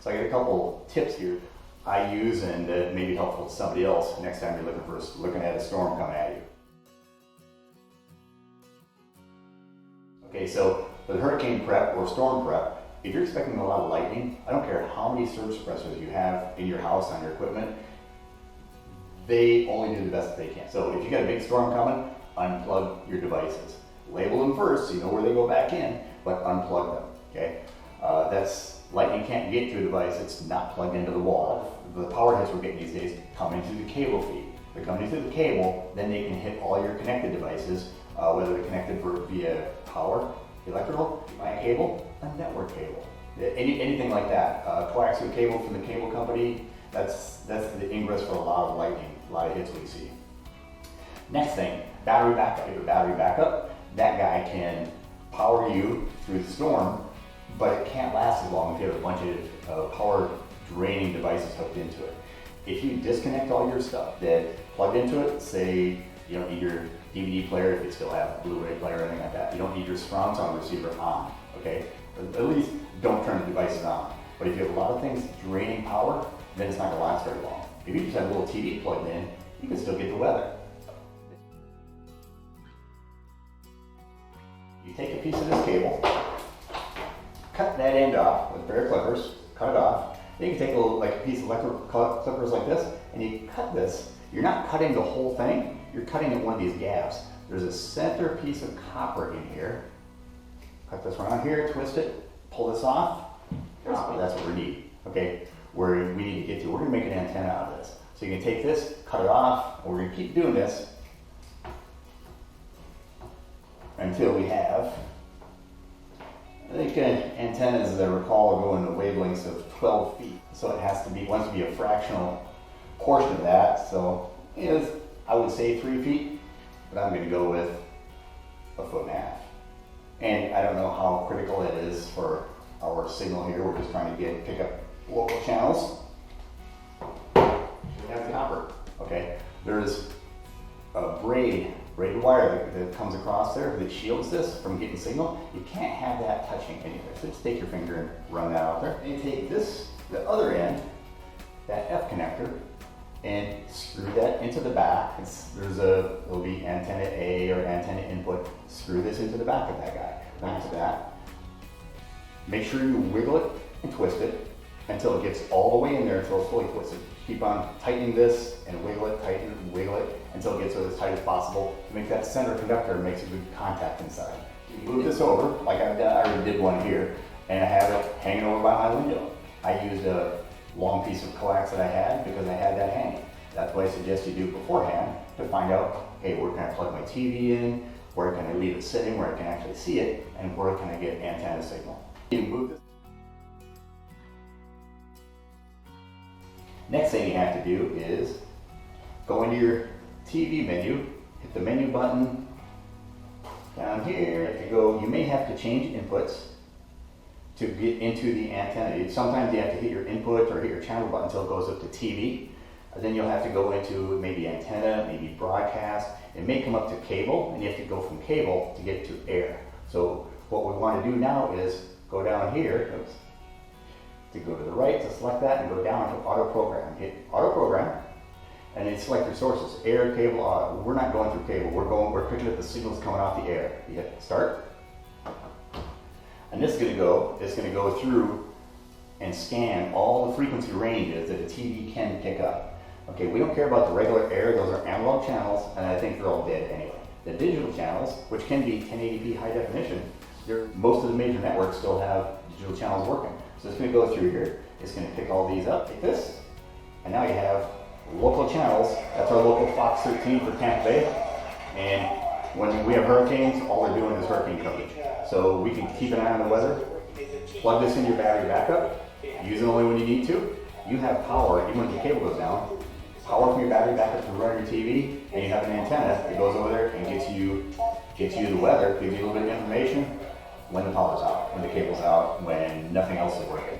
So I got a couple tips here I use and that may be helpful to somebody else next time you're looking at a storm coming at you. Okay, so with hurricane prep or storm prep, if you're expecting a lot of lightning, I don't care how many surge suppressors you have in your house on your equipment, they only do the best that they can. So if you got a big storm coming, unplug your devices. Label them first so you know where they go back in, but unplug them, okay? Lightning can't get to a device that's not plugged into the wall. The power hits we're getting these days come in through the cable feed. They're coming in through the cable, then they can hit all your connected devices, whether they're connected via power, electrical, by a cable, a network cable, anything like that. Coaxial cable from the cable company, that's the ingress for a lot of lightning, a lot of hits we see. Next thing, battery backup. If a battery backup, that guy can power you through the storm, but it can't last as long if you have a bunch of power draining devices hooked into it. If you disconnect all your stuff that plugged into it, say you don't need your DVD player if you still have a Blu-ray player or anything like that, you don't need your surround sound receiver on, okay? Or at least don't turn the devices on. But if you have a lot of things draining power, then it's not gonna last very long. If you just have a little TV plugged in, you can still get the weather. You take a piece of this cable, cut that end off with a pair of clippers, cut it off. Then you can take a piece of electrical clippers like this, and you cut this. You're not cutting the whole thing, you're cutting at one of these gaps. There's a center piece of copper in here. Cut this around here, twist it, pull this off. That's what we need, okay? Where we need to get to. We're gonna make an antenna out of this. So you can take this, cut it off, and we're gonna keep doing this until we have, I think antennas, as I recall, go in the wavelengths of 12 feet. So it wants to be a fractional portion of that. So I would say 3 feet, but I'm gonna go with 1.5 feet. And I don't know how critical it is for our signal here. We're just trying to pick up local channels. We have the copper, okay? There's a braided wire that comes across there that shields this from getting signal. You can't have that touching anywhere. So just take your finger and run that out there. And you take this, the other end, that F connector, and screw that into the back. There'll be antenna A or antenna input. Screw this into the back of that guy. Back to that. Make sure you wiggle it and twist it until it gets all the way in there until it's fully twisted. Keep on tightening this and wiggle it, tighten it, and wiggle it until it gets as tight as possible to make that center conductor makes a good contact inside. You move this over, like I already did one here, and I have it hanging over by my window. I used a long piece of coax that I had because I had that hanging. That's what I suggest you do beforehand to find out, hey, where can I plug my TV in, where can I leave it sitting, where I can actually see it, and where can I get antenna signal. You move this. Next thing you have to do is go into your TV menu, hit the menu button down here. You may have to change inputs to get into the antenna. Sometimes you have to hit your input or hit your channel button until it goes up to TV. And then you'll have to go into maybe antenna, maybe broadcast. It may come up to cable, and you have to go from cable to get to air. So what we want to do now is go down here, to go to the right, to select that and go down to auto program. Hit auto program and then select your sources, air, cable, auto. We're not going through cable, we're picking up the signals coming off the air. You hit start. And this is going to go through and scan all the frequency ranges that a TV can pick up. Okay, we don't care about the regular air, those are analog channels, and I think they're all dead anyway. The digital channels, which can be 1080p high definition, most of the major networks still have digital channels working. So it's going to go through here, it's going to pick all these up, take this, and now you have local channels. That's our local Fox 13 for Tampa Bay. And when we have hurricanes, all they're doing is hurricane coverage. So we can keep an eye on the weather, plug this in your battery backup, use it only when you need to. You have power, even if the cable goes down, power from your battery backup to run your TV, and you have an antenna that goes over there and gets you the weather, gives you a little bit of information when the power's out, when the cable's out, when nothing else is working.